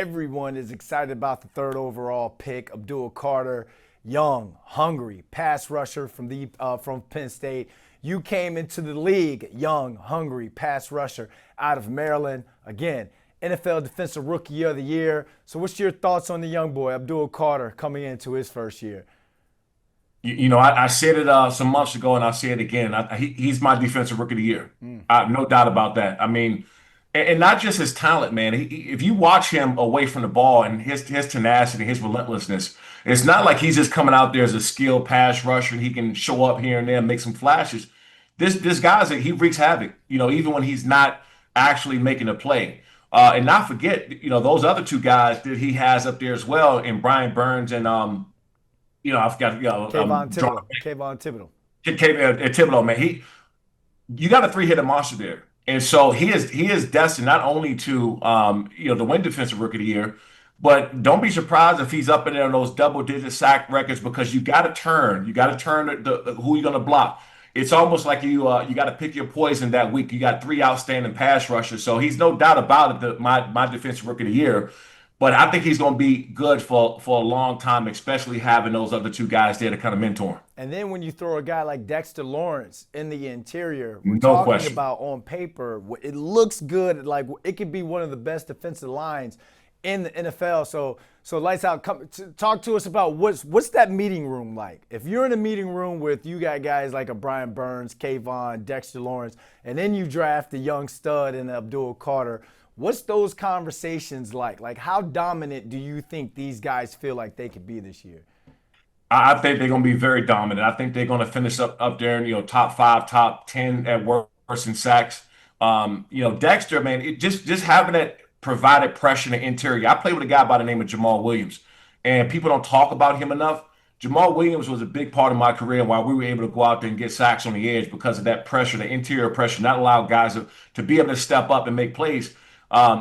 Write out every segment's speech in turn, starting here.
everyone is excited about the third overall pick, Abdul Carter, young, hungry pass rusher from Penn State. You came into the league young, hungry pass rusher out of Maryland. Again, NFL Defensive Rookie of the Year. So what's your thoughts on the young boy, Abdul Carter, coming into his first year? I said it some months ago, and I'll say it again. He's my defensive rookie of the year. No doubt about that. I mean, and not just his talent, man. If you watch him away from the ball and his tenacity, his relentlessness, it's not like he's just coming out there as a skilled pass rusher and he can show up here and there and make some flashes. This guy's he wreaks havoc. Even when he's not actually making a play. And not forget, those other two guys that he has up there as well, in Brian Burns and I forgot. Kayvon Drawing Thibodeau. Kayvon Thibodeau. Thibodeau, man. You got a three-hitter monster there, and so he is destined not only to to win Defensive Rookie of the Year, but don't be surprised if he's up in there on those double-digit sack records because you got to turn. You got to turn who you're going to block. It's almost like you got to pick your poison that week. You got three outstanding pass rushers, so he's no doubt about it. My Defensive Rookie of the Year. But I think he's going to be good for a long time, especially having those other two guys there to kind of mentor him. And then when you throw a guy like Dexter Lawrence in the interior, we're No talking question. about on paper, it looks good. Like it could be one of the best defensive lines in the NFL. So lights out. Talk to us about what's that meeting room like? If you're in a meeting room with you got guys like a Brian Burns, Kayvon, Dexter Lawrence, and then you draft a young stud in Abdul Carter. What's those conversations like? Like, how dominant do you think these guys feel like they could be this year? I think they're going to be very dominant. I think they're going to finish up there in top five, top 10 at worst in sacks. Dexter, man, just having that provided pressure in the interior. I played with a guy by the name of Jamal Williams, and people don't talk about him enough. Jamal Williams was a big part of my career while we were able to go out there and get sacks on the edge because of that pressure, the interior pressure, not allow guys to be able to step up and make plays.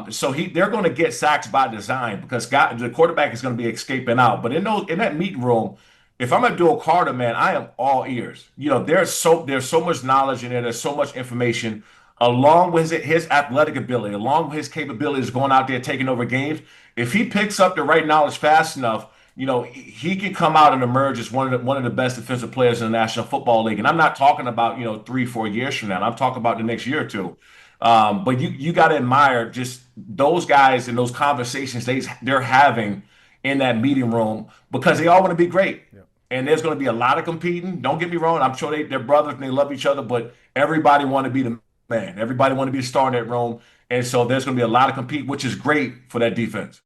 So they're going to get sacks by design because the quarterback is going to be escaping out. But in that meeting room, if I'm Abdul Carter, man, I am all ears. There's so much knowledge in there. There's so much information, along with his athletic ability, along with his capabilities going out there taking over games. If he picks up the right knowledge fast enough, he can come out and emerge as one of the best defensive players in the National Football League. And I'm not talking about 3-4 years from now. I'm talking about the next year or two. But you got to admire just those guys and those conversations they're having in that meeting room because they all want to be great. Yeah. And there's going to be a lot of competing. Don't get me wrong. I'm sure they're brothers and they love each other, but everybody want to be the man. Everybody want to be the star in that room. And so there's going to be a lot of compete, which is great for that defense.